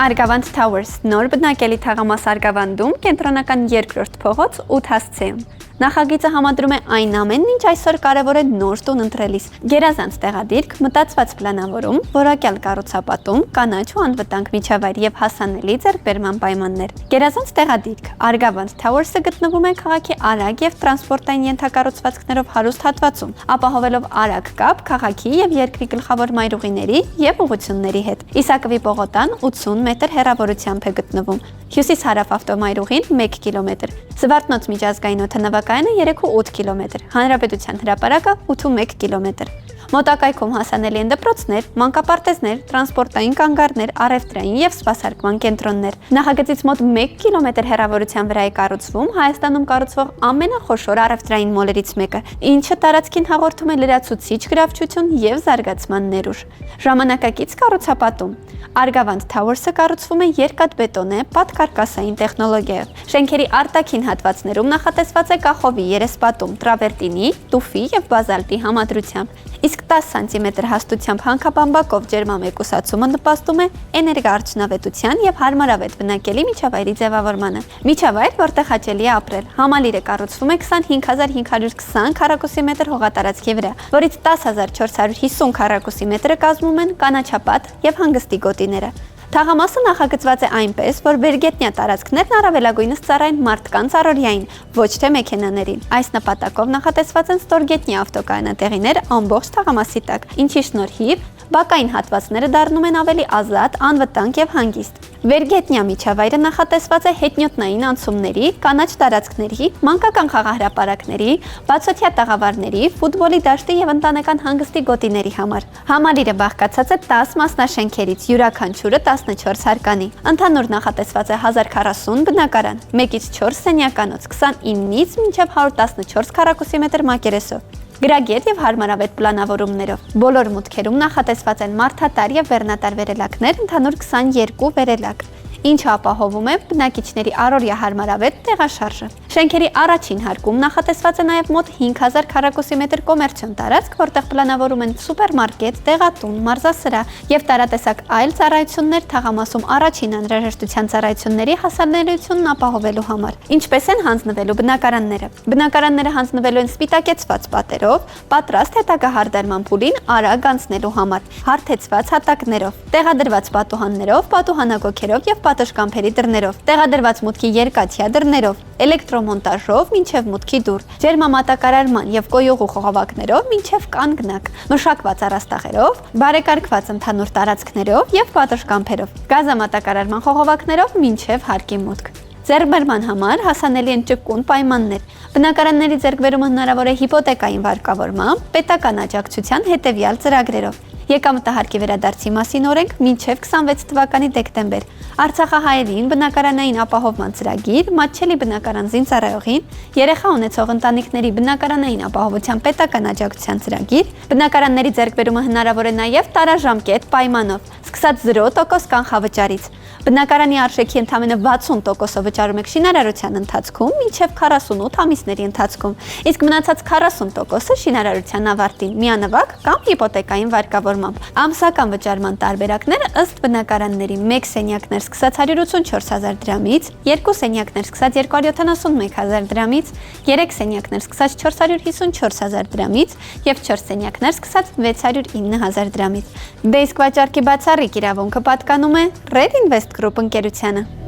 Արգավանդ Towers նոր բնակելի թաղամաս Արգավանդում կենտրոնական երկրորդ փողոց 8 հասցեում։ Նախագիծը համադրում է այն ամենն, ինչ այսօր կարևոր է նոր տուն ընտրելիս։ Գերազանց տեղադիրք, մտածված պլանավորում, որակյալ կառուցապատում, կանաչ ու անվտանգ միջավայր եւ հասանելի ձեռքբերման պայմաններ։ Գերազանց տեղադիրք Արգավանդ Towers-ը գտնվում է քաղաքի արագ եւ տրանսպորտային ենթակառուցվածքներով հարուստ հատվածում, ապահովելով արագ կապ քաղաքի եւ երկրի գլխավոր մայրուղիների եւ ուղղությունների հետ։ Իսակովի պողոտան 80 մետր հեռավորությամբ է գտնվում։ Հյուսիս-հարավ ավտոմայրուղին 1 կիլոմետր։ Զվարթնոց միջազգային օդանավակայանը 3.8 կիլոմետր, Հանրապետության հրապարակը 8.1 կիլոմետր։ Մոտակայքում հասանելի են դպրոցներ, մանկապարտեզներ, տրանսպորտային կանգառներ, առևտրային եւ սպասարկման կենտրոններ։ Նախագծից մոտ 1 կիլոմետր հեռավորության վրա է կառուցվում Հայաստանում կառուցվող ամենախոշոր առևտրային մոլերից մեկը, ինչը տարածքին հաղորդում է լրացուցիչ գրավչություն եւ զարգացման ներուժ։ Ժամանակակից կառուցապատում Արգավանդ Towers-ը կառուցվում է երկաթբետոնե պատկարկասային տեխնոլոգիայով։ Շենքերի արտաքին հատվածներում նախատեսված է կախովի երեսպատում, տրավերտինի, տուֆի եւ բազալտի համադրությամբ։ Իսկ 10 սանտիմետր հաստությամբ հանքաբամբակով ջերմամեկուսացումը նպաստում է էներգոարդյունավետության եւ հարմարավետ բնակելի միջավայրի ձևավորմանը։ Միջավայր, որտեղ հաճելի է ապրել։ Համալիրը կառուցվում է 25520 քառակուսի մետր հողատարածքի վրա, որից 10450 քառակուսի մետրը կազմում են կանաչապատ եւ հանգստի գոտիները։ Թաղամասը նախագծված է այնպես, որ վերգետնյա տարածքներն առավելագույնս ծառայեն մարդկանց առօրյային, ոչ թե մեքենաներին։ Այս նպատակով նախատեսված են ստորգետնյա ավտոկայանատեղիներ ամբողջ թաղամասի տակ, ինչի շնորհիվ բակային հատվածները դառնում են ավելի ազատ, անվտանգ եւ հանգիստ։ Վերգետնյա միջավայրը նախատեսված է հետնյոտնային անցումների, կանաչ տարածքների, մանկական խաղահրապարակների, բացօթյա տաղավարների, ֆուտբոլի դաշտի եւ ընտանեկան հանգստի գոտիների համար։ Համալիրը բաղկացած է 10 մասնաշենքերից, յուրաքանչյուրը 14 հարկանի։ Ընդհանուր նախատեսված է 1040 բնակարան, 1-ից 4 սենյականոց, 29-ից մինչև 114 քառակուսի մետր մակերեսով։ Գրագետ եւ հարմարավետ պլանավորումներով։ Բոլոր մուտքերում նախատեսված են մարդատար եւ վերնատար վերելակներ, ընդհանուր 22 վերելակ, ինչը ապահովում է բնակիչների առօրյա հարմարավետ տեղաշարժը։ Շենքերի առաջին հարկում նախատեսված է նաև մոտ 5000 քառակուսի մետր կոմերցիոն տարածք, որտեղ պլանավորում են սուպերմարկետ, տեղատուն, մարզասրահ եւ տարատեսակ այլ ծառայություններ թաղամասում առաջին անհրաժեշտության ծառայությունների հասանելիությունն ապահովելու համար։ Ինչպես են հանձնվելու բնակարանները։ Բնակարանները հանձնվելու են սպիտակեցված պատերով, պատրաստ հետագա հարդարման փուլին արագ անցնելու համար, հարթեցված հատակներով, տեղադրված պատուհաններով, պատուհանագոգերով եւ պատշգամբերի դռներով, տեղադրված մուտքի երկաթյա դռներով, էլեկտրոմոնտաժով մինչև մուտքի դուռ, ջերմամատակարարման եւ կոյուղու խողովակներով մինչև կանգնակ, մշակված առաստաղերով, բարեկարգված ընդհանուր տարածքներով եւ պատշգամբերով, գազամատակարարման խողովակներով մինչև հարկի մուտք։ Ձեռքբերման համար հասանելի են ճկուն պայմաններ։ Բնակարանների ձեռքբերումը հնարավոր է հիպոթեկային վարկավորմամբ, պետական աջակցության հետևյալ ծրագրերով։ Եկամտահարկի վերադարձի մասին օրենք մինչև 26 թվականի դեկտեմբեր, Արցախահայերին բնակարանային ապահովման ծրագիր, մատչելի բնակարան զինծառայողին, երեխա ունեցող ընտանիքների բնակարանային ապահովության պետական աջակցության ծրագիր, բնակարանների ձեռքբերումը հնարավոր է նաև տարաժամկետ պայմանով, սկսած 0% կանխավճարից։ Բնակարանի արժեքի ընդամենը 60%-ը վճարում եք շինարարության ընթացքում, մինչև 48 ամիսների ընթացքում, իսկ մնացած 40%-ը շինարարության ավարտին, միանվագ կամ հիպոթեկային վարկավորմամբ։ Ամսական վճարման տարբերակները ըստ բնակարանների՝ 1 սենյակներ սկսած 184000 դրամից, 2 սենյակներ սկսած 271000 դրամից, 3 սենյակներ սկսած 454000 դրամից եւ 4 սենյակներ սկսած 609000 դրամից։ Դե իսկ վաճառքի բացառիկ իրավունքը պատկանում է Red Invest Group ընկերությանը։